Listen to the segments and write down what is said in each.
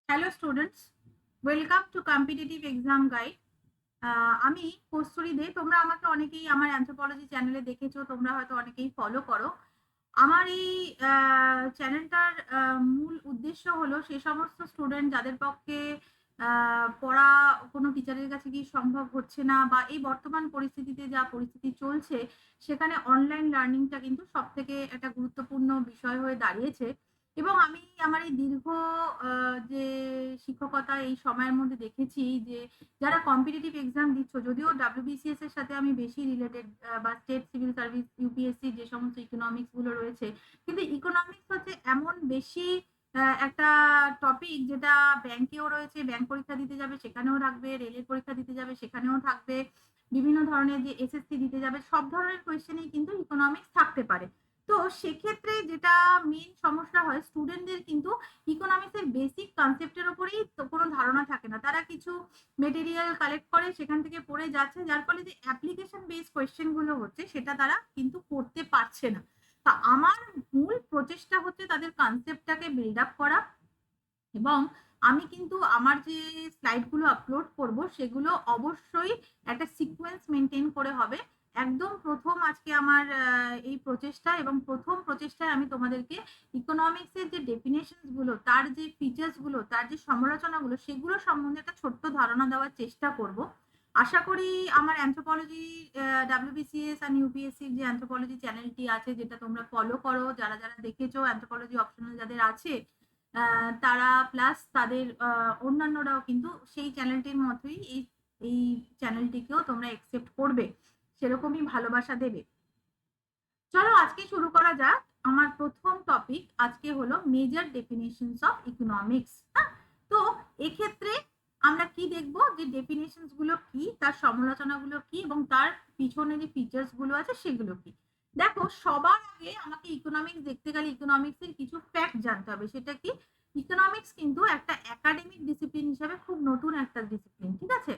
Hello students, welcome to competitive exam guide. আমি কস্তুরী দে। তোমরা আমাকে অনেকেই আমার অ্যানথ্রোপলজি চ্যানেলে দেখেছো, তোমরা হয়তো অনেকেই ফলো করো। আমার এই চ্যানেলটার মূল উদ্দেশ্য হলো সে সমস্ত স্টুডেন্ট যাদের পক্ষে পড়া কোনো টিচারের কাছে গিয়ে সম্ভব হচ্ছে না, বা এই বর্তমান পরিস্থিতিতে যা পরিস্থিতি চলছে সেখানে অনলাইন লার্নিংটা কিন্তু সব থেকে একটা গুরুত্বপূর্ণ বিষয় হয়ে দাঁড়িয়েছে। এবং আমি আমার এই দীর্ঘ যে শিক্ষকতা এই সময়ের মধ্যে দেখেছি যে যারা কম্পিটিটিভ এক্সাম দিচ্ছ, যদিও ডাব্লিউবিসিএস এর সাথে আমি বেশি রিলেটেড, বা স্টেট সিভিল সার্ভিস, ইউপিএসসি যে সমস্ত ইকোনমিক্স গুলো রয়েছে, কিন্তু ইকোনমিক্স হচ্ছে এমন বেশি একটা টপিক যেটা ব্যাংকেও রয়েছে, ব্যাংক পরীক্ষা দিতে যাবে সেখানেও থাকবে, রেলের পরীক্ষা দিতে যাবে সেখানেও থাকবে, বিভিন্ন ধরনের যে এসএসসি দিতে যাবে সব ধরনের কোয়েশ্চেনেই কিন্তু ইকোনমিক্স থাকতে পারে। তো সেক্ষেত্রে যেটা মেন সমস্যা হয়, স্টুডেন্টদের কিন্তু ইকোনমিক্সের বেসিক কনসেপ্টের উপরেই তো কোনো ধারণা থাকে না। তারা কিছু মেটেরিয়াল কালেক্ট করে সেখান থেকে পড়ে যাচ্ছে, যার ফলে যে অ্যাপ্লিকেশন বেস কোয়েশ্চেন গুলো হচ্ছে সেটা তারা কিন্তু করতে পারছে না। তা আমার মূল প্রচেষ্টা হচ্ছে তাদের কনসেপ্টটাকে বিল্ড আপ করা। এবং আমি কিন্তু আমার যে স্লাইড গুলো আপলোড করব সেগুলো অবশ্যই একটা সিকোয়েন্স মেনটেন করে হবে। একদম প্রথম আজকে আমার এই প্রচেষ্টা, এবং প্রথম প্রচেষ্টায় আমি তোমাদেরকে ইকোনমিক্স এর যে ডেফিনেশনস গুলো, তার যে ফিচার্স গুলো, তার যে সমালোচনাগুলো, সেগুলো সম্বন্ধে একটা ছোট্ট ধারণা দেওয়ার চেষ্টা করব। আশা করি আমার অ্যানথ্রোপলজি, ডাব্লিউবিসিএস আর ইউপিএসসি যে অ্যানথ্রোপলজি চ্যানেলটি আছে, যেটা তোমরা ফলো করো, যারা যারা দেখেছো অ্যানথ্রোপলজি অপশনাল যাদের আছে, তারা প্লাস তাদের অন্যান্যরাও কিন্তু সেই চ্যানেলটির মতোই এই এই চ্যানেলটিকেও তোমরা একসেপ্ট করবে, সেরকমই ভালোবাসা দেবে। চলো আজকে শুরু করা যাক। আমার প্রথম টপিক আজকে হলো মেজর ডেফিনেশনস অফ ইকোনমিক্স। তো এক্ষেত্রে আমরা কি দেখবো, যে ডেফিনেশনস গুলো কি, তার সমালোচনাগুলো কি, এবং তার পিছনে যে ফিচার্স গুলো আছে সেগুলো কি। দেখো, সবার আগে আমাকে ইকোনমিক্স দেখতে গেলে ইকোনমিক্স এর কিছু ফ্যাক্ট জানতে হবে। সেটা কি, ইকোনমিক্স কিন্তু একটা একাডেমিক ডিসিপ্লিন হিসেবে খুব নতুন একটা ডিসিপ্লিন, ঠিক আছে।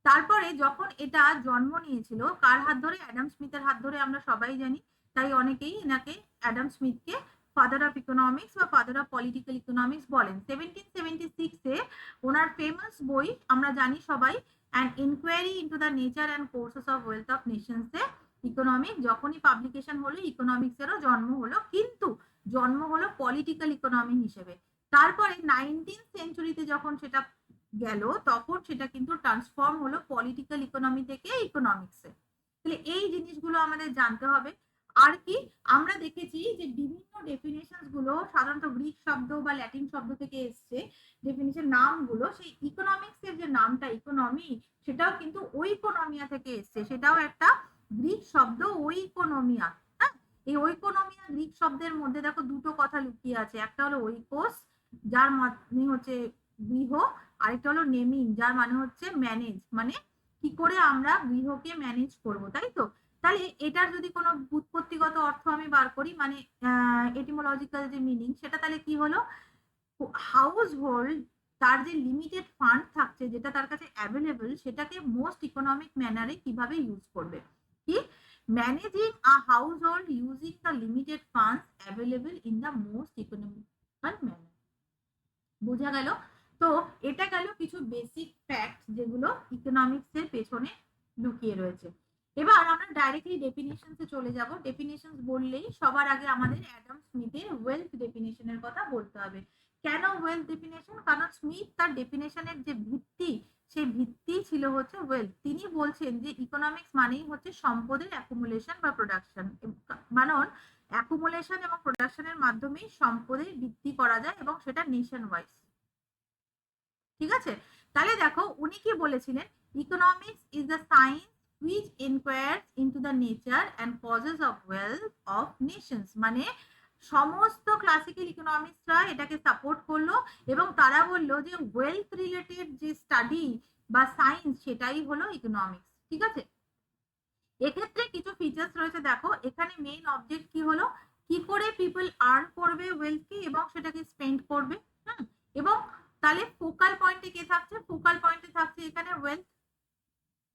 তারপরে যখন এটা জন্ম নিয়েছিল, কার হাত ধরে? অ্যাডাম স্মিথের হাত ধরে, আমরা সবাই জানি। তাই অনেকেই এনাকে, অ্যাডাম স্মিথকে, ফাদার অফ ইকোনমিক্স বা ফাদার অফ পলিটিক্যাল ইকোনমিক্স বলেন। 1776-এ ওনার ফেমাস বই আমরা জানি সবাই, an inquiry into the nature and causes of wealth of নেশনসে ইকোনমিক যখনই পাবলিকেশন হলো, ইকোনমিক্সেরও জন্ম হলো, কিন্তু জন্ম হলো পলিটিক্যাল ইকোনমি হিসেবে। তারপরে 19th সেঞ্চুরিতে যখন সেটা গেল, তখন সেটা কিন্তু ট্রান্সফর্ম হলো পলিটিক্যাল ইকোনমি থেকে ইকোনমিক্সে। তাহলে এই জিনিসগুলো আমাদের জানতে হবে। আর কি, আমরা দেখেছি যে বিভিন্ন ডেফিনেশন গুলো সাধারণত গ্রিক শব্দ বা ল্যাটিন শব্দ থেকে এসছে। ডেফিনেশন নামগুলো, সেই ইকোনমিক্স এর যে নামটা ইকোনমি, সেটাও কিন্তু ওইকোনমিয়া থেকে এসছে। সেটাও একটা গ্রিক শব্দ, ওইকোনমিয়া। হ্যাঁ, এই ওইকোনমিয়া গ্রিক শব্দের মধ্যে দেখো দুটো কথা লুকিয়ে আছে। একটা হলো ওইকোস, যার মানে হচ্ছে গৃহ, আরেকটা হলো নেমিং, যার মানে হচ্ছে ম্যানেজ, মানে কি করে আমরা গৃহকে ম্যানেজ করব, তাই তো। তাহলে এটার যদি কোনো ব্যুৎপত্তিগত অর্থ আমি বার করি, মানে এটিমোলজিক্যাল যে মিনিং, সেটা তাহলে কি হলো, হাউস হোল্ড তার যে লিমিটেড ফান্ড থাকছে, যেটা তার কাছে অ্যাভেলেবল, সেটাকে মোস্ট ইকোনমিক ম্যানারে কিভাবে ইউজ করবে। কি, managing a house hold using the limited funds available in the most economical manner. বোঝা গেল? তো এটা গেল কিছু বেসিক ফ্যাক্ট যেগুলো ইকোনমিক্স এর পেছনে লুকিয়ে রয়েছে। এবার আমরা ডাইরেক্টলি ডেফিনেশনসে চলে যাব। ডেফিনেশনস বললেই সবার আগে আমাদের অ্যাডাম স্মিথের ওয়েলথ ডেফিনেশনের কথা বলতে হবে। কেন ওয়েলথ ডেফিনেশন? কারণ স্মিথ তার ডেফিনেশনের যে ভিত্তি, সেই ভিত্তি ছিল হচ্ছে ওয়েলথ। তিনি বলছেন যে ইকোনমিক্স মানেই হচ্ছে সম্পদের অ্যাকুমুলেশন বা প্রোডাকশন। কারণ অ্যাকুমুলেশন এবং প্রোডাকশনের মাধ্যমেই সম্পদের বৃদ্ধি করা যায়, এবং সেটা নেশন ওয়াইজ। ঠিক আছে, তাহলে দেখো উনি কি বলেছিলেন, economics is the science which inquires into the nature and causes of wealth of nations. মানে সমস্ত ক্লাসিক্যাল ইকোনমিক্সরা এটাকে সাপোর্ট করলো, এবং তারা বললো যে ওয়েলথ রিলেটেড যে স্টাডি বা সায়েন্স, সেটাই হলো ইকোনমিক্স। ঠিক আছে, এক্ষেত্রে কিছু ফিচার্স রয়েছে। দেখো, এখানে মেইন অবজেক্ট কি হলো, কি করে পিপল আর্ন করবে ওয়েলথকে এবং সেটাকে স্পেন্ড করবে। হুম, এবং তাহলে ফোকাল পয়েন্টে কে থাকছে? ফোকাল পয়েন্টে থাকছে এখানে ওয়েলথ।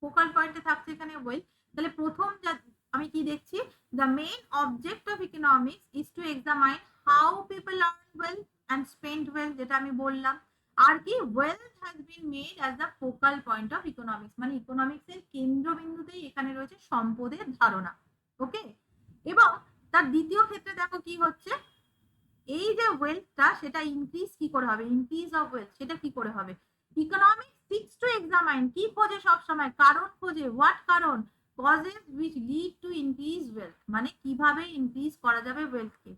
ফোকাল পয়েন্টে থাকছে এখানে ওয়েলথ। তাহলে প্রথম যা আমি কি দেখছি, the main object of economics is to examine how people earn wealth and spend wealth, যেটা আমি বললাম। আর কি wealth has been made as the focal point of economics, মানে ইকোনমিক্স এর কেন্দ্রবিন্দুতেই এখানে রয়েছে সম্পদের ধারণা। ওকে, এবং তার দ্বিতীয় ক্ষেত্রে দেখো কি হচ্ছে, এই যে ওয়েলথটা সেটা ইনক্রিজ কি করে হবে, ইনক্রিজ অফ ওয়েলথ সেটা কি করে হবে, ইকোনমিক্স সিক্স টু এক্সামাইন কি খোঁজে সব সময়, কারণ খোঁজে, হোয়াট কারণ, causes which lead to increase wealth, মানে কিভাবে ইনক্রিজ করা যাবে ওয়েলথকে।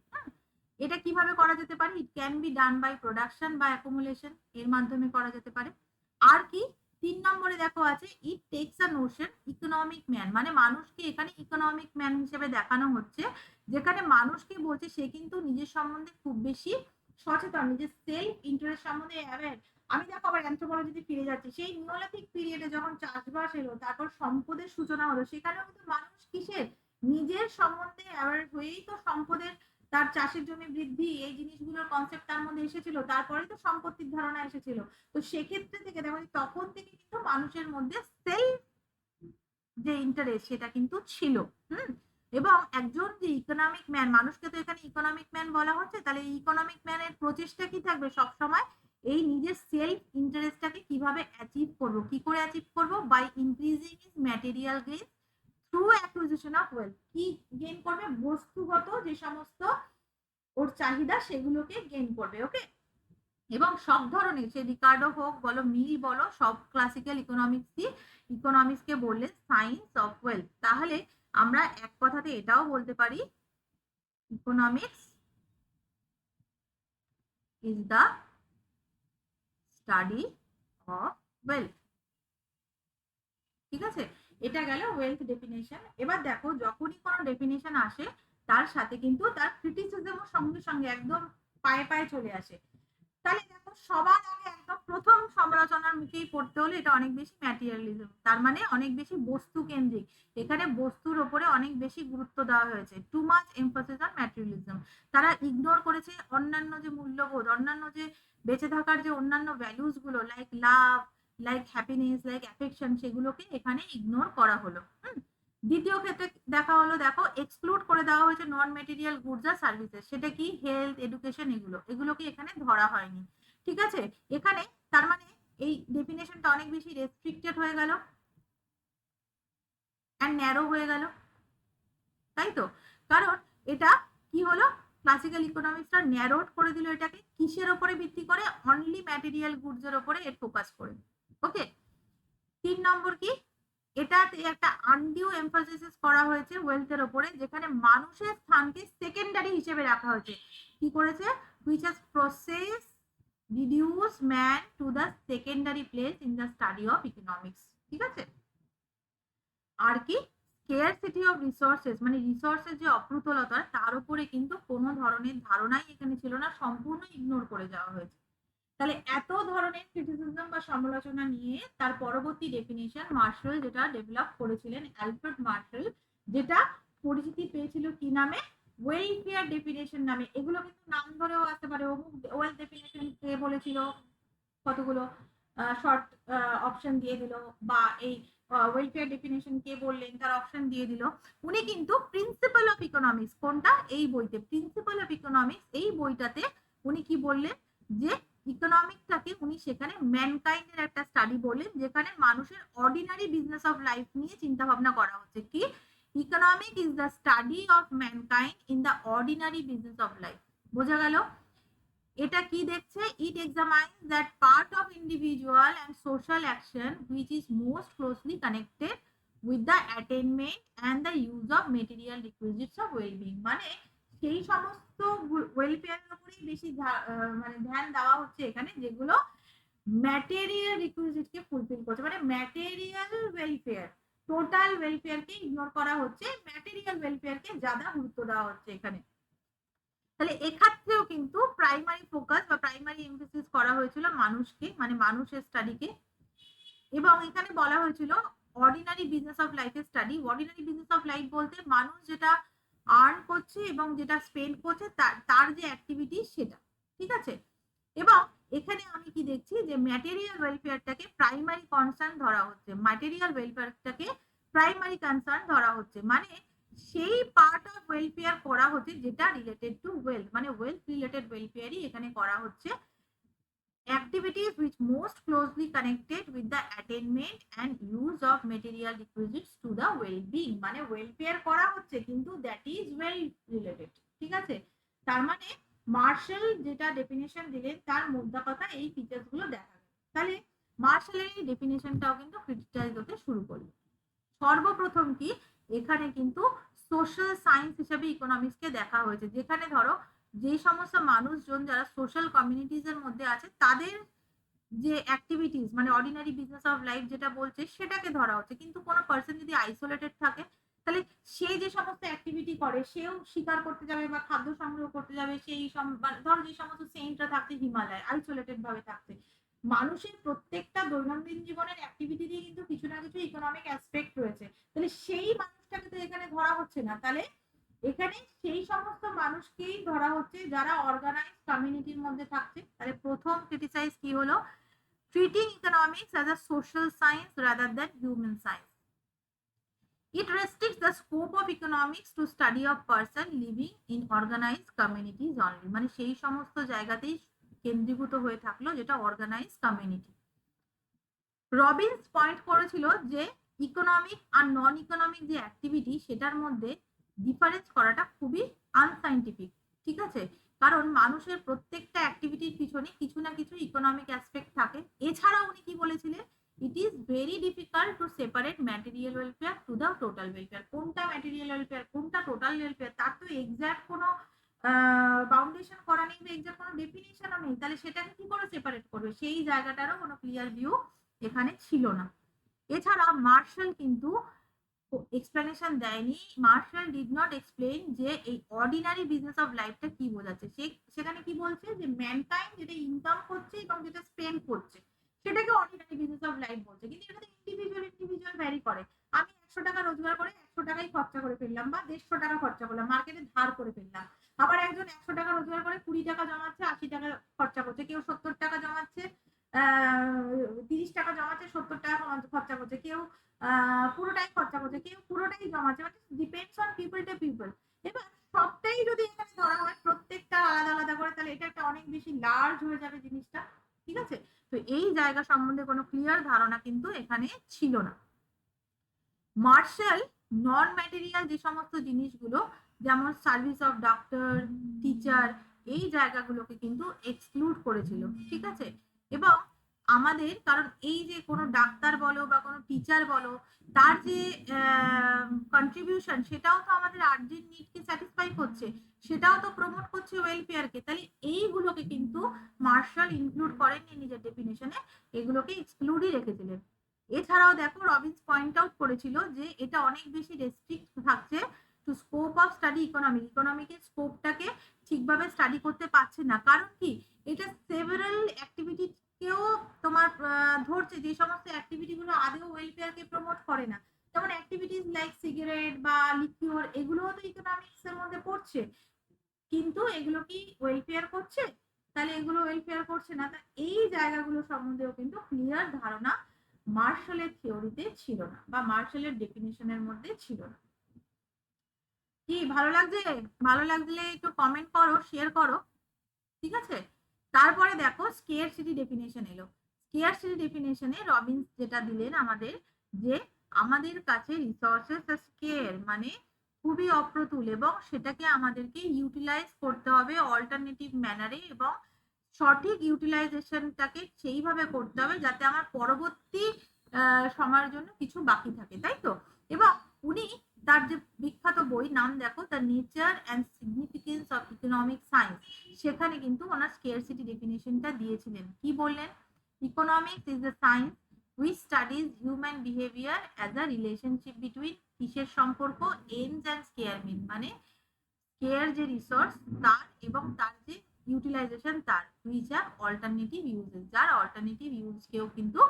এটা কিভাবে করা যেতে পারে, it can be done by production বা অ্যাকুমুলেশন, এর মাধ্যমে করা যেতে পারে। আর কি 3 নম্বরে দেখো আছে ইট টেকস আ নোশন ইকোনমিক ম্যান, মানে মানুষকে এখানে ইকোনমিক ম্যান হিসেবে দেখানো হচ্ছে, যেখানে মানুষকে বলছে সে কিন্তু নিজের সম্বন্ধে খুব বেশি সচেতন, নিজের সেলফ ইন্টারেস্ট সম্বন্ধে অ্যাওয়্যার। আমি দেখো আবার অ্যানথ্রোপোলজিতে ফিরে যাচ্ছি, সেই নিওলিথিক পিরিয়ডে যখন চাষবাস এলো, তারপর সম্পদের সূচনা হলো, সেখানেও কিন্তু মানুষ কিসের, নিজের সম্বন্ধে অ্যাওয়্যার হয়েই তো সম্পদের, তার চাষের জমি বৃদ্ধি, এই জিনিসগুলোর কনসেপ্ট তার মধ্যে এসেছিল, তারপরে তো সম্পত্তির ধারণা এসেছিল। তো সেক্ষেত্রে থেকে দেখো তখন থেকে কিন্তু মানুষের মধ্যে সেলফ যে ইন্টারেস্ট সেটা কিন্তু ছিল। এবং একজন যে ইকোনমিক ম্যান, মানুষকে তো এখানে ইকোনমিক ম্যান বলা হচ্ছে, তাহলে ইকোনমিক ম্যানের প্রচেষ্টা কি থাকবে সবসময়, এই নিজের সেলফ ইন্টারেস্টটাকে কিভাবে অ্যাচিভ করবো, কি করে অ্যাচিভ করবো, by increasing is material gain through acquisition of wealth, কি গেইন করবে, বস্তুগত যে সমস্ত ওর চাহিদা সেগুলোকে গেইন করবে। ওকে, এবং সব ধরনের, সে রিকার্ডো হোক বলো, মিল বলো, সব ক্লাসিক্যাল ইকোনমিক্সকে বললে সায়েন্স অফ ওয়েলথ। তাহলে আমরা এক কথাতে এটাও বলতে পারি, economics is the study of wealth. ঠিক আছে, এটা গেল ওয়েলথ ডেফিনেশন। এবার দেখো যখনই কোনো ডেফিনেশন আসে, তার সাথে কিন্তু তার ক্রিটিসিজমও সঙ্গে সঙ্গে একদম পায়ে পায়ে চলে আসে। তাহলে দেখো সবার আগে একদম প্রথম সমালোচনার মুখেই পড়তে হলে এটা অনেক বেশি ম্যাটেরিয়ালিজম, তার মানে অনেক বেশি বস্তু কেন্দ্রিক, এখানে বস্তুর ওপরে অনেক বেশি গুরুত্ব দেওয়া হয়েছে, too much emphasis on materialism. তারা ইগনোর করেছে অন্যান্য যে মূল্যবোধ, অন্যান্য যে বেঁচে থাকার যে অন্যান্য ভ্যালুস গুলো, like love, like happiness, like affection, সেগুলোকে এখানে ইগনোর করা হলো। দ্বিতীয় ক্ষেত্রে দেখা হলো, দেখো এক্সক্লুড করে দেওয়া হয়েছে নন মেটেরিয়াল গুডস আর সার্ভিসেস, সেটা কি হেলথ, এডুকেশন, এগুলোকে এখানে ধরা হয়নি। ঠিক আছে, এখানে তার মানে এই ডেফিনেশনটা অনেক বেশি রেস্ট্রিক্টেড হয়ে গেল অ্যান্ড ন্যারো হয়ে গেল, তাই তো, কারণ এটা কি হলো, ক্লাসিক্যাল ইকোনমিক্সটা ন্যারোড করে দিল এটাকে, কিসের ওপরে ভিত্তি করে, অনলি ম্যাটেরিয়াল গুডস এর ওপরে এর ফোকাস করে। ওকে, 3 নম্বর কি, এটাতে একটা আনডিউ এমফাসিস করা হয়েছে ওয়েলথের ওপরে, যেখানে মানুষের স্থানকে সেকেন্ডারি হিসেবে রাখা হয়েছে, কি করেছে, which has process reduce man to the secondary place in the study of economics। ঠিক আছে, আর কি scarcity of resources, মানে রিসোর্সের যে অপ্রতুলতা, তার উপরে কিন্তু কোনো ধরনের ধারণাই এখানে ছিল না, সম্পূর্ণ ইগনোর করে যাওয়া হয়েছে। তাহলে এত ধরনের ক্রিটিসিজম বা সমালোচনা নিয়ে তার পরবর্তী ডেফিনেশন মার্শাল যেটা ডেভেলপ করেছিলেন, অ্যালফ্রেড মার্শাল, যেটা পরিচিতি পেয়েছিল কি নামে, ওয়েলফেয়ার ডেফিনেশন নামে। এগুলো কিন্তু নাম ধরেও আসতে পারে, অমুক ওয়েলথ ডেফিনেশন কে বলেছিল, কতগুলো শর্ট অপশন দিয়ে দিল, বা এই ওয়েলফেয়ার ডেফিনেশন কে বললেন তার অপশন দিয়ে দিল। উনি কিন্তু প্রিন্সিপাল অফ ইকোনমিক্স, কোনটা, এই বইতে প্রিন্সিপাল অফ ইকোনমিক্স, এই বইটাতে উনি কি বললেন, যে ইকোনমিক্সটাকে উনি সেখানে ম্যানকাইন্ডের একটা স্টাডি বললেন, যেখানে মানুষের অর্ডিনারি বিজনেস অফ লাইফ নিয়ে চিন্তা ভাবনা করা হচ্ছে, কি economic is the study of mankind in the ordinary business of life. বোঝা গেল, এটা কি দেখছে, it examines that part of individual and social action which is most closely connected with the attainment and the use of material requisites of wellbeing, মানে সেই সমস্ত ওয়েলফেয়ারের উপরেই বেশি মানে ধ্যান দেওয়া হচ্ছে এখানে, যেগুলো ম্যাটেরিয়াল রিকুইজিটকে ফুলফিল করছে, মানে ম্যাটেরিয়াল ওয়েলফেয়ার, টোটাল ওয়েলফেয়ারকে ইগনোর করা হচ্ছে, ম্যাটেরিয়াল ওয়েলফেয়ারকে ज्यादा গুরুত্ব দেওয়া হচ্ছে এখানে। তাহলে এক্ষেত্রেও কিন্তু প্রাইমারি ফোকাস বা প্রাইমারি এমফেসিস করা হয়েছিল মানুষকে, মানে মানুষের স্টাডিকে। এবং এখানে বলা হয়েছিল অর্ডিনারি বিজনেস অফ লাইফের study. Ordinary business of life বলতে মানুষ যেটা আর্ন করছে এবং যেটা স্পেন্ড করছে তার যে অ্যাক্টিভিটি সেটা। ঠিক আছে, এবং এখানে আমি কি দেখছি, যে ম্যাটেরিয়াল ওয়েলফেয়ারটাকে প্রাইমারি কনসার্ন ধরা হচ্ছে, ম্যাটেরিয়াল ওয়েলফেয়ারটাকে প্রাইমারি কনসার্ন ধরা হচ্ছে, মানে সেই পার্ট অফ ওয়েলফেয়ার করা হচ্ছে যেটা রিলেটেড টু ওয়েলথ, মানে ওয়েলথ রিলেটেড ওয়েলফেয়ারই এখানে করা হচ্ছে। activities which most closely connected with the attainment and use of material requisites to the well-being, মানে welfare করা হচ্ছে কিন্তু that is well related, ঠিক আছে? তার মানে মার্শাল যেটা ডেফিনেশন দিলেন তার মোদ্দা কথা এই ফিচার্স গুলো দেখা গেল। তাহলে মার্শালের এই ডেফিনেশনটাও কিন্তু ক্রিটিসাইজ হতে শুরু করলো। সর্বপ্রথম কি এখানে কিন্তু সোশ্যাল সায়েন্স হিসেবে ইকোনমিক্সকে দেখা হয়েছে, যেখানে ধরো যে সমস্ত মানুষজন যারা সোশ্যাল কমিউনিটিজ এর মধ্যে আছে তাদের যে অ্যাক্টিভিটিস মানে অর্ডিনারি বিজনেস অফ লাইফ যেটা বলছে সেটাকে ধরা হচ্ছে। কিন্তু কোনো পার্সন যদি আইসোলেটেড থাকে তাহলে সে যে সমস্ত অ্যাক্টিভিটি করে, সেও শিকার করতে যাবে বা খাদ্য সংগ্রহ করতে যাবে, সেই ধরো যে সমস্ত সেন্টরা থাকছে হিমালয় আইসোলেটেড ভাবে থাকছে, মানুষের প্রত্যেকটা দৈনন্দিন জীবনের অ্যাক্টিভিটিরই কিন্তু কিছু না কিছু ইকোনমিক অ্যাসপেক্ট রয়েছে। তাহলে সেই মানুষটাকে তো এখানে ধরা হচ্ছে না, তাহলে এখানে সেই সমস্ত মানুষকেই ধরা হচ্ছে যারা অর্গানাইজ কমিউনিটির মধ্যে থাকছে। তাহলে প্রথম ক্রিটিসাইজ কি হলো, treating economics as a social science rather than human science. It restricts the scope of economics to study of person living in organized communities only, মানে সেই সমস্ত জায়গাতেই কেন্দ্রীভূত হয়ে থাকলো যেটা অর্গানাইজ কমিউনিটি। রবিন্স পয়েন্ট করেছিল যে ইকোনমিক আর নন ইকোনমিক যে অ্যাক্টিভিটি সেটার মধ্যে ডিফারেন্স করাটা খুবই আনসাইন্টিফিক, ঠিক আছে? কারণ মানুষের প্রত্যেকটা অ্যাক্টিভিটির পিছনে কিছু না কিছু ইকোনমিক অ্যাসপেক্ট থাকে। এছাড়া উনি কি বলেছিলেন, it is very difficult to separate material welfare to the total welfare. কোনটা ম্যাটেরিয়াল ওয়েলফেয়ার কোনটা টোটাল ওয়েলফেয়ার তার তো এক্সাক্ট কোনো বাউন্ডেশন করা নেই বা এক্সাক্ট কোনো ডেফিনিশনও নেই। তাহলে সেটাকে কি করে সেপারেট করবে, সেই জায়গাটারও কোনো ক্লিয়ার ভিউ এখানে ছিল না। এছাড়া মার্শাল কিন্তু এক্সপ্লেনেশন দেয়নি। মার্শাল ডিড নট এক্সপ্লেইন যে এই অর্ডিনারি বিজনেস অফ লাইফটা কি বোঝাচ্ছে। সেখানে কি বলছে যে ম্যানকাইন্ড যেটা ইনকাম করছে এবং যেটা স্পেন্ড করছে সেটাকে অর্ডিনারি বিজনেস অফ লাইফ বলছে। কিন্তু এটা ইন্ডিভিজুয়াল ভ্যারি করে। আমি 100 টাকা রোজগার করে 100 টাকাই খরচা করে ফেললাম বা 150 টাকা খরচা করলাম, মার্কেটে ধার করে ফেললাম। আবার একজন 100 টাকা রোজগার করে 20 টাকা জমাচ্ছে, 80 টাকা খরচা করছে, কেউ 70 টাকা জমাচ্ছে 30 টাকা জমাচ্ছে, 70 টাকা খরচা করছে, কেউ পুরোটাই খরচা করছে, কেউ পুরোটাই জমাচ্ছে। But depends on people to people. এবার সবটাই যদি এখানে ধরা হয় প্রত্যেকটা আলাদা আলাদা করে, তাহলে এটা একটা অনেক বেশি লার্জ হয়ে যাবে জিনিসটা, ঠিক আছে? তো এই জায়গা সম্বন্ধে কোনো ক্লিয়ার ধারণা কিন্তু এখানে ছিল না। মার্শাল নন ম্যাটেরিয়াল যে সমস্ত জিনিসগুলো যেমন সার্ভিস অফ ডক্টর, টিচার, এই জায়গাগুলোকে কিন্তু এক্সক্লুড করেছিল, ঠিক আছে? এবং আমাদের কারণ এই যে কোনো ডাক্তার বলো বা কোনো টিচার বলো তার যে কন্ট্রিবিউশন সেটাও তো আমাদের আর্জেন্ট নিডকে স্যাটিসফাই করছে, সেটাও তো প্রমোট করছে ওয়েলফেয়ারকে। তাহলে এইগুলোকে কিন্তু মার্শাল ইনক্লুড করেননি নিজের ডেফিনেশনে, এগুলোকে এক্সক্লুডই রেখেছিলেন। এছাড়াও দেখো রবিন্স পয়েন্ট আউট করেছিল যে এটা অনেক বেশি রেস্ট্রিক্ট থাকছে টু স্কোপ অফ স্টাডি ইকোনমিকের স্কোপটাকে ঠিকভাবে স্টাডি করতে পারছে না। কারণ কি, এটা সেভারাল অ্যাক্টিভিটিকেও তোমার ধরছে, যে সমস্ত অ্যাক্টিভিটি গুলো আদেও ওয়েলফেয়ারকে প্রমোট করে না। যেমন অ্যাক্টিভিটিস লাইক সিগারেট বা লিকিউর, এগুলোও তো ইকোনমিক্স এর মধ্যে পড়ছে, কিন্তু এগুলো কি ওয়েলফেয়ার করছে? তাহলে এগুলো ওয়েলফেয়ার করছে না। তা এই জায়গাগুলো সম্বন্ধেও কিন্তু ক্লিয়ার ধারণা মার্শালের থিওরিতে ছিল না বা মার্শালের ডেফিনিশনের মধ্যে ছিল না। কি ভালো লাগছে? ভালো লাগলে একটু কমেন্ট করো, শেয়ার করো, ঠিক আছে? তারপরে দেখো স্কেয়ারসিটি ডেফিনেশন এলো। স্কেয়ারসিটি ডেফিনেশনে রবিন্স যেটা দিলেন আমাদের, যে আমাদের কাছে রিসোর্সেস স্কেয়ার মানে খুবই অপ্রতুল এবং সেটাকে আমাদেরকে ইউটিলাইজ করতে হবে অল্টারনেটিভ ম্যানারে এবং সঠিক ইউটিলাইজেশনটাকে সেইভাবে করতে হবে যাতে আমার পরবর্তী সময়ের জন্য কিছু বাকি থাকে, তাই তো? এবং উনি তার যে বিখ্যাত বই নাম দেখো, the nature and significance of economic science, সেখানে কিন্তু ওনার স্কেয়ারসিটি ডেফিনেশনটা দিয়েছিলেন। কি বললেন? Economics is the science which studies human behaviour as a relationship between কিসের সম্পর্ক, এন্ডস অ্যান্ড স্কেয়ার মিন মানে স্কেয়ার যে রিসোর্স তার এবং তার যে ইউটিলাইজেশন তার, হুইচ আর অল্টারনেটিভ ইউজেস, যার অল্টারনেটিভ ইউজকেও কিন্তু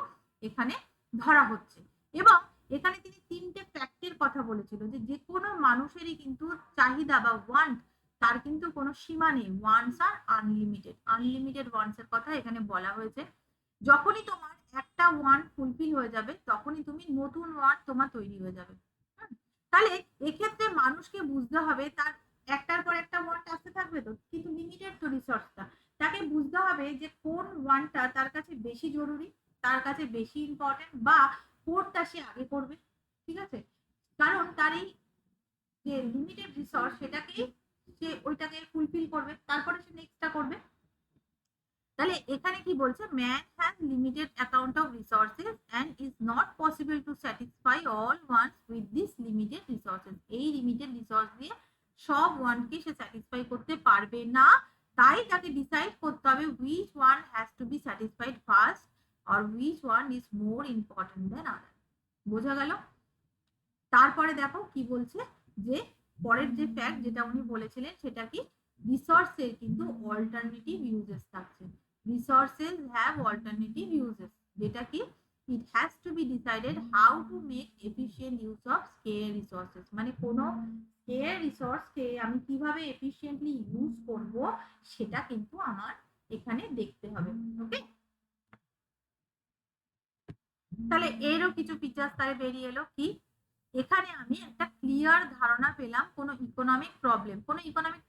এখানে ধরা হচ্ছে। এবং এখানে তিনি 3টে ফ্যাক্টের কথা বলেছিল, যে যে কোনো মানুষেরই কিন্তু চাহিদা বা ওয়ান্ট তার কিন্তু কোনো সীমা নেই, ওয়ান্টস আর আনলিমিটেড, আনলিমিটেড ওয়ান্টস এর কথা এখানে বলা হয়েছে। যখনই তোমার একটা ওয়ান্ট ফুলফিল হয়ে যাবে তখনই তুমি নতুন ওয়ান্ট তোমার তৈরি হয়ে যাবে। তাহলে এক্ষেত্রে মানুষকে বুঝতে হবে তার একটার পর একটা ওয়ান্ট আসতে থাকবে তো, কিন্তু লিমিটেড তো রিসোর্সটা, তাকে বুঝতে হবে যে কোন ওয়ানটা তার কাছে বেশি জরুরি, তার কাছে বেশি ইম্পর্টেন্ট, বা কোনটা সে আগে করবে। ঠিক আছে, কারণ তার এই যে লিমিটেড রিসোর্স সেটাকেই সে ওইটাকে ফুলফিল করবে, তারপরে সে নেক্সটটা করবে। তাহলে এখানে কি বলছে, man has limited account of resources and is not possible to satisfy all ones with this limited resources. এই লিমিটেড রিসোর্স দিয়ে সব ওয়ানকে সে স্যাটিসফাই করতে পারবে না, তাই তাকে ডিসাইড করতে হবে which one has to be satisfied first আর which one is more important than other. বোঝা গেল? তারপরে দেখো কি বলছে, যে পরের যে ফ্যাক্ট যেটা উনি বলেছিলেন সেটা কি, রিসোর্সের কিন্তু অল্টারনেটিভ ইউজেস থাকছে। রিসোর্সেস হ্যাভ অল্টারনেটিভ ইউজেস, যেটা কি it has to be decided how to make efficient use of scarce resources. মানে কোনো স্কেয়ার রিসোর্সকে আমি কিভাবে এফিশিয়েন্টলি ইউজ করব সেটা কিন্তু আমার এখানে দেখতে হবে। ওকে, তাহলে এরও কিছু ফিচার্স তাহলে বেরিয়ে এলো কি, এখানে আমি একটা ক্লিয়ার ধারণা পেলাম কোনো ইকোনমিক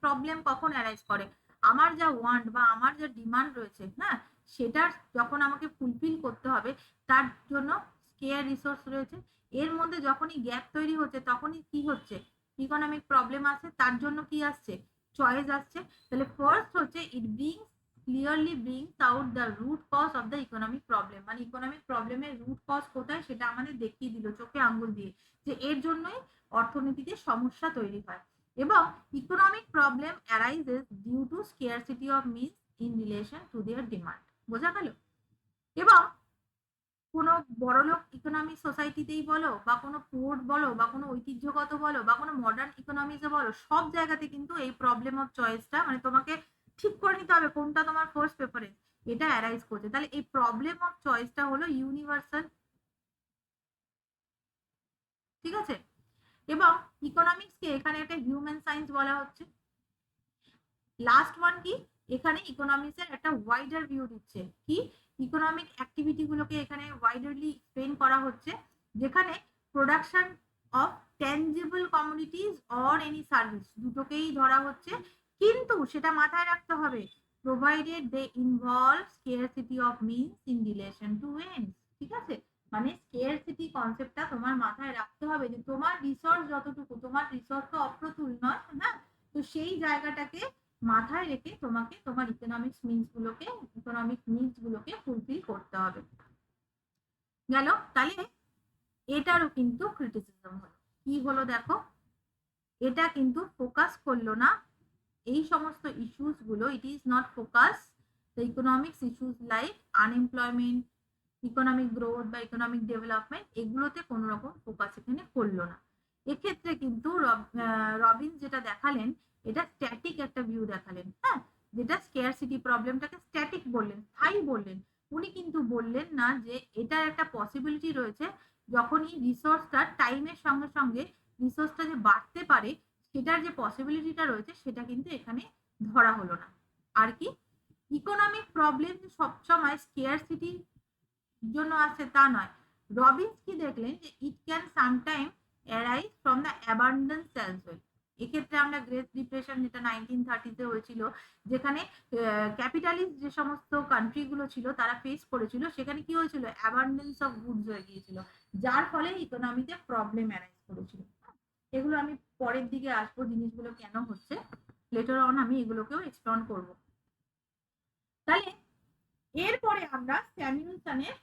প্রবলেম কখন অ্যারাইজ করে, আমার যা ওয়ান্ট বা আমার যা ডিমান্ড রয়েছে, হ্যাঁ, সেটা যখন আমাকে ফুলফিল করতে হবে, তার জন্য স্কেয়ার রিসোর্স রয়েছে, এর মধ্যে যখনই গ্যাপ তৈরি হচ্ছে তখনই কি হচ্ছে, ইকোনমিক প্রবলেম আছে, তার জন্য কি আসছে, চয়েস আসছে। তাহলে ফার্স্ট হচ্ছে it clearly brings out the root cause of the economic problem. মানে ইকোনমিক প্রবলেমের রুট কজ কোথায় সেটা আমাদের দেখিয়ে দিল চোখে আঙ্গুল দিয়ে, যে এর জন্যই অর্থনীতিতে সমস্যা তৈরি হয়। এবং economic problem arises due to scarcity of means in relation to their demand. বোঝা গেল? এবং কোনো বড়লোক ইকোনমিক সোসাইটিতেই বলো, বা কোনো পোর্ট বলো, বা কোনো ঐতিহ্যগত বলো, বা কোনো মডার্ন ইকোনমিক্সে বলো, সব জায়গাতে কিন্তু এই প্রবলেম অফ চয়েসটা, মানে তোমাকে ঠিক করে নিতে হবে কোনটা তোমার ফার্স্ট প্রেফারেন্স, এটা অ্যারাইজ করছে। তাহলে এই প্রবলেম অফ চয়েসটা হলো ইউনিভার্সাল। ঠিক আছে, এবং ইকোনমিক্সকে এখানে একটা হিউম্যান সায়েন্স বলা হচ্ছে। লাস্ট ওয়ান কি, এখানে ইকোনমিক্সের একটা ওয়াইডার ভিউ দিচ্ছে, কি ইকোনমিক অ্যাক্টিভিটি গুলোকে এখানে ওয়াইডারলি এক্সপ্লেন করা হচ্ছে, যেখানে production of tangible commodities or any service দুটোকেই ধরা হচ্ছে, কিন্তু সেটা মাথায় রাখতে হবে provided they involve scarcity of means in relation to ends. ঠিক আছে, মানে স্কেয়ারসিটি কনসেপ্টটা তোমার মাথায় রাখতে হবে, যে তোমার রিসোর্স যতটুকু, তোমার রিসোর্স তো অপ্রতুল নয়, হ্যাঁ, তো সেই জায়গাটাকে মাথায় রেখে তোমাকে তোমার ইকোনমিক নিডস গুলোকে ফুলফিল করতে হবে। গেল? তাহলে এটারও কিন্তু ক্রিটিসিজম হলো, কি হলো দেখো, এটা কিন্তু ফোকাস করলো না এই সমস্ত ইস্যুস গুলো, ইট is not focus the economics issues like unemployment, economic growth বা ইকোনমিক ডেভেলপমেন্ট, এগুলোতে কোনো রকম ফোকাস এখানে করলো না। এক্ষেত্রে কিন্তু রবিন্স যেটা দেখালেন, এটা স্ট্যাটিক একটা ভিউ দেখালেন, হ্যাঁ, যেটা স্কেয়ারসিটি প্রবলেমটাকে স্ট্যাটিক বললেন, স্থায়ী বললেন। উনি কিন্তু বললেন না যে এটার একটা পসিবিলিটি রয়েছে, যখনই রিসোর্সটা টাইমের সঙ্গে সঙ্গে রিসোর্সটা যে বাড়তে পারে, সেটার যে পসিবিলিটিটা রয়েছে সেটা কিন্তু এখানে ধরা হলো না। আর কি, ইকোনমিক প্রবলেম সবসময় স্কেয়ারসিটির জন্য আছে তা নয়। রবিন্স কি দেখলেন, যে it can sometime arise from the abundance as well. এক্ষেত্রে আমরা গ্রেট ডিপ্রেশন যেটা 1930-তে হয়েছিল, যেখানে ক্যাপিটালিস্ট যে সমস্ত কান্ট্রি গুলো ছিল তারা ফেস করেছিল, সেখানে কি হয়েছিল, অ্যাবান্ডেন্স অফ গুডস হয়ে গিয়েছিল, যার ফলে ইকোনমিতে প্রবলেম অ্যারাইজ করেছিল। এগুলো আমি পরের দিকে আসবো, জিনিসগুলো কেন হচ্ছে, লেটার অন আমি এগুলোকেও এক্সপ্লেন করব। তাহলে এরপরে আমরা স্যামুয়েলসনের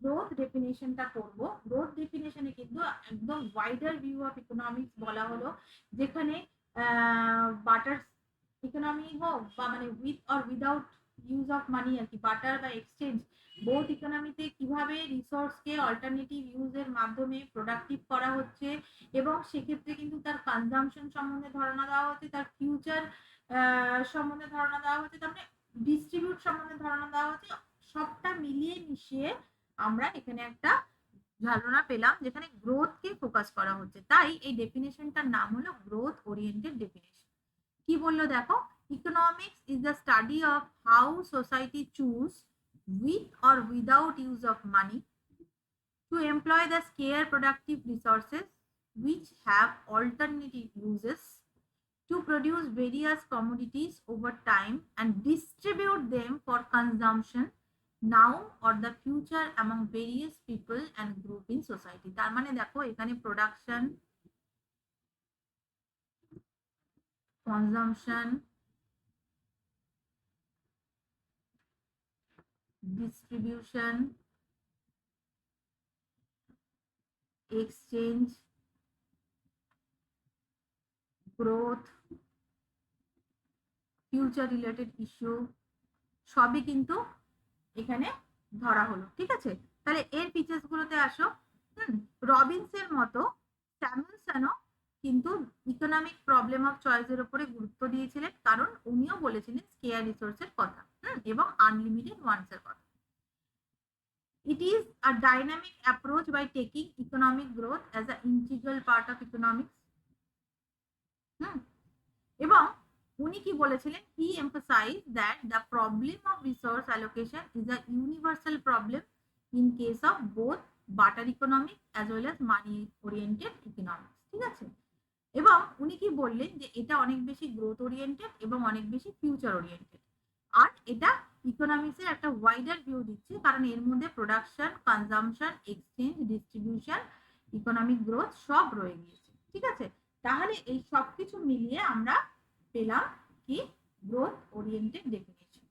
গ্রোথ ডেফিনেশনটা করব। গ্রোথ ডেফিনেশনে কিন্তু একদম ওয়াইডার ভিউ অফ ইকোনমিক্স বলা হলো, যেখানে বাটার ইকোনমি হোক বা মানে with or without use of money, আর কি বাটার বা এক্সচেঞ্জ, বোথ ইকোনমিতে কিভাবে রিসোর্সকে অল্টারনেটিভ ইউজের মাধ্যমে প্রোডাক্টিভ করা হচ্ছে, এবং সেক্ষেত্রে কিন্তু তার কনজাম্পশন সম্বন্ধে ধারণা দেওয়া হচ্ছে, তার ফিউচার সম্বন্ধে ধারণা দেওয়া হচ্ছে, তারপরে ডিস্ট্রিবিউট সম্বন্ধে ধারণা দেওয়া হচ্ছে। সবটা মিলিয়ে মিশিয়ে আমরা এখানে একটা ধারণা পেলাম, যেখানে গ্রোথকে ফোকাস করা হচ্ছে, তাই এই ডেফিনেশনটার নাম হলো গ্রোথ ওরিয়েন্টেড ডেফিনেশন। কি বললো দেখো, economics is the study of how society choose with or without use of money to employ the scarce productive resources which have alternative uses to produce various commodities over time and distribute them for consumption now or the future among various people and group in society. তার মানে দেখো এখানে production, consumption, distribution, exchange, growth, future related issue সবই কিন্তু এখানে ধরা হলো। ঠিক আছে, তাহলে এর ফিচার্স গুলোতে আসো। রবিনসের মতো স্যামুয়েলসনও কিন্তু ইকোনমিক প্রবলেম অফ চয়েসের উপরে গুরুত্ব দিয়েছিলেন, কারণ উনিও বলেছিলেন স্কেয়ার রিসোর্সের কথা এবং আনলিমিটেড ওয়ান্সের কথা। It is a dynamic approach by taking economic growth as an integral part of economics. এবং উনি কি বলেছিলেন, he emphasized that the problem of resource allocation is a universal problem in case of both barter economic as well as money oriented economics. ঠিক আছে, এবং উনি কি বললেন যে এটা অনেক বেশি গ্রোথ ওরিয়েন্টেড এবং অনেক বেশি ফিউচার ওরিয়েন্টেড, আর এটা ইকোনমিক্সের একটা ওয়াইডার ভিউ দিচ্ছে, কারণ এর মধ্যে production, consumption, exchange, distribution, economic growth সব রয়ে গিয়েছে। ঠিক আছে, তাহলে এই সবকিছু মিলিয়ে আমরা পেলাম কি গ্রোথ ওরিয়েন্টেড ডেফিনেশন।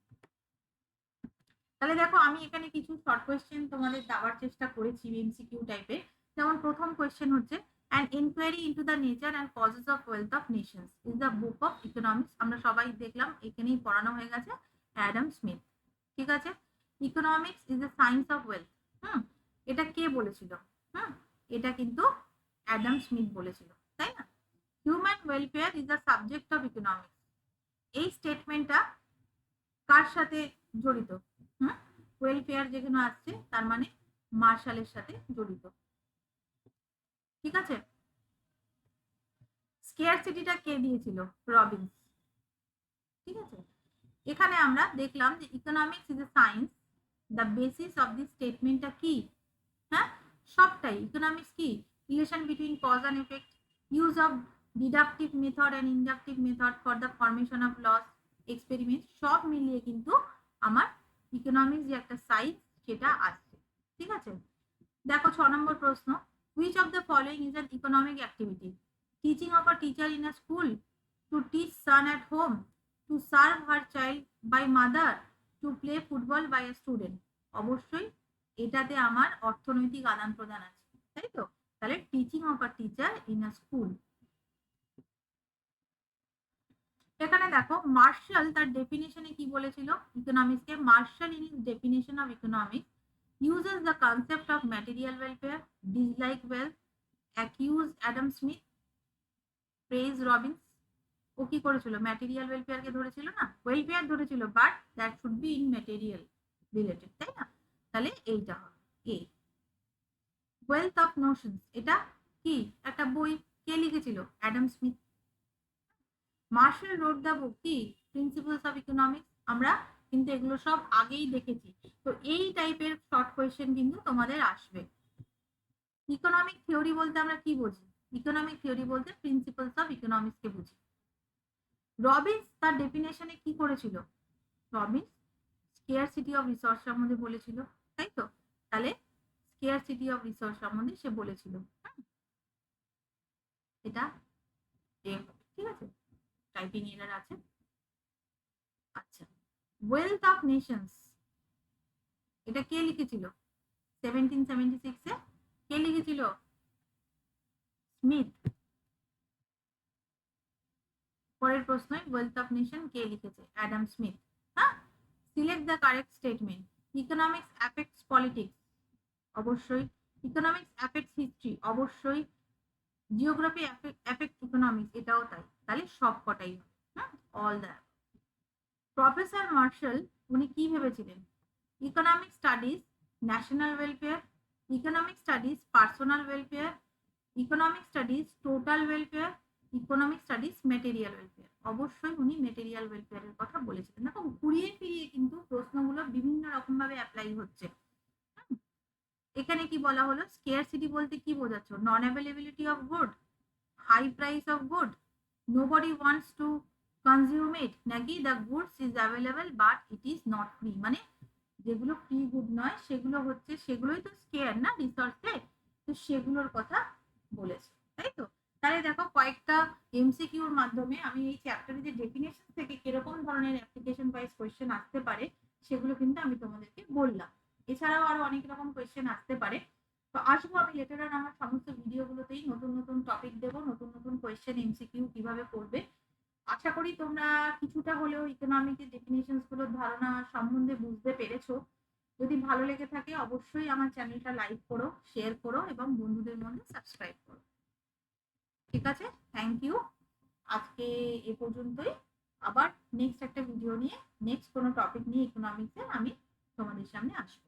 তাহলে দেখো আমি এখানে কিছু শর্ট কোয়েশ্চেন তোমাদের দেওয়ার চেষ্টা করেছি এমসিকিউ টাইপের। যেমন প্রথম কোয়েশ্চেন হচ্ছে, an inquiry into the nature and causes of wealth of nations is the book of economics. আমরা সবাই দেখলাম এখানেই পড়ানো হয়ে গেছে, অ্যাডাম স্মিথ। ঠিক আছে, economics is the science of wealth. এটা কে বলেছিল? এটা কিন্তু অ্যাডাম স্মিথ বলেছিল, তাই না? Human welfare is the subject of economics. এই স্টেটমেন্টটা কার সাথে জড়িত? ওয়েলফেয়ার যেখানে আসছে তার মানে মার্শালের সাথে জড়িত। ঠিক আছে, স্কেয়ারসিটিটা কে দিয়েছিল? রবিনস। ঠিক আছে, এখানে আমরা দেখলাম যে economics is a science, the basis of this স্টেটমেন্টটা কি? সবটাই ইকোনমিক্স কি? Relation between cause and effect, use of deductive method and inductive method for the formation of laws, experiment, সব মিলিয়ে কিন্তু আমার ইকোনমিক্স যে একটা সায়েন্স সেটা আসছে। ঠিক আছে, দেখো 6 নম্বর প্রশ্ন, which of the following is an economic activity? Teaching of a teacher in a school, to teach son at home, to serve her child by mother, to play football by a student. অবশ্যই এটাতে আমার অর্থনৈতিক আদান প্রদান আছে, তাই তো? তাহলে teaching of a teacher in a school. এখানে দেখো মার্শাল তার ডেফিনেশনে কি বলেছিল ইকোনমিক্সকে? Marshall in his definition of economics uses the concept of material welfare, dislike wealth, accuse Adam Smith, praise Robbins. ও কি করেছিল? ম্যাটেরিয়াল ওয়েলফেয়ারকে ধরেছিল না, ওয়েলফেয়ার ধরেছিল, but that should be in material related, তাই না? তাহলে এইটা হবে এ। ওয়েলথ অফ নোশনস, এটা কি একটা বই, কে লিখেছিল? Adam Smith. Marshall wrote the book কি? Principles of economics. আমরা কিন্তু এগুলো সব আগেই দেখেছি, তো এই টাইপের শর্ট কোয়েশ্চেন কিন্তু তোমাদের আসবে। ইকোনমিক থিওরি বলতে আমরা কি বুঝি? ইকোনমিক থিওরি বলতে প্রিন্সিপালস অফ ইকোনমিক্স কে বুঝি। রবিনস তার ডেফিনেশনে কি করেছিল? রবিনস স্কেয়ারসিটি অফ রিসোর্স সম্বন্ধে বলেছিল, তাই তো? তাহলে স্কেয়ারসিটি অফ রিসোর্স সম্বন্ধে সে বলেছিল, এটা ঠিক আছে, টাইপিং এরার আছে। আচ্ছা, ওয়েলথ অফ নেশনস এটা কে লিখেছিল? 1776 এ কে লিখেছিল? স্মিথ। পরের প্রশ্ন, ওয়েলথ অফ নেশন কে লিখেছে? Adam Smith. Select the correct statement. Economics affects politics, অবশ্যই। ইকোনমিক্স অ্যাফেক্টস হিস্ট্রি, অবশ্যই। জিওগ্রাফি অ্যাফেক্ট ইকোনমিক্স, এটাও তাই। তাহলে সব কটাই হবে, অল দ্য। প্রফেসর মার্শাল উনি কি ভেবেছিলেন? Economic studies national welfare, economic studies personal welfare, economic studies total welfare, economic studies material welfare. অবশ্যই উনি ম্যাটেরিয়াল ওয়েলফেয়ারের কথা বলেছিলেন। দেখো ঘুরিয়ে ফিরিয়ে কিন্তু প্রশ্নগুলো বিভিন্ন রকম ভাবে অ্যাপ্লাই হচ্ছে। এখানে কি বলা হলো? স্কেয়ারসিটি বলতে কি বোঝাচ্ছ? Non availability of good, high price of good, nobody wants to consume it, নাকি the goods is available but it is not free, মানে যেগুলো ফ্রি গুড নয় সেগুলো হচ্ছে, সেগুলোই তো স্কেয়ার না রিসোর্সে, তো সেগুলোর কথা বলেছে, তাই তো। তাহলে দেখো কয়েকটা এমসিকিউর মাধ্যমে আমি এই চ্যাপ্টারের যে ডেফিনেশন থেকে কিরকম ধরনের অ্যাপ্লিকেশন ওয়াইজ কোয়েশ্চেন আসতে পারে সেগুলো কিন্তু আমি তোমাদেরকে বললাম। এছাড়াও আরো অনেক রকম কোয়েশ্চেন আসতে পারে। তো আসবো আমি লেটার অন আমার সমস্ত ভিডিওগুলোতেই নতুন নতুন টপিক দেবো, নতুন নতুন কোয়েশ্চেন এমসিকিউ কিভাবে করবে। আশা করি তোমরা কিছুটা হলেও ইকোনমিকের ডেফিনেশনস গুলোর ধারণা সম্বন্ধে বুঝতে পেরেছো। যদি ভালো লেগে থাকে অবশ্যই আমার চ্যানেলটা লাইক করো, শেয়ার করো এবং বন্ধুদের মধ্যে সাবস্ক্রাইব করো। ঠিক আছে, থ্যাংক ইউ। আজকে এ পর্যন্তই। আবার নেক্সট একটা ভিডিও নিয়ে, নেক্সট কোনো টপিক নিয়ে ইকোনমিক্সে আমি তোমাদের সামনে আসবো।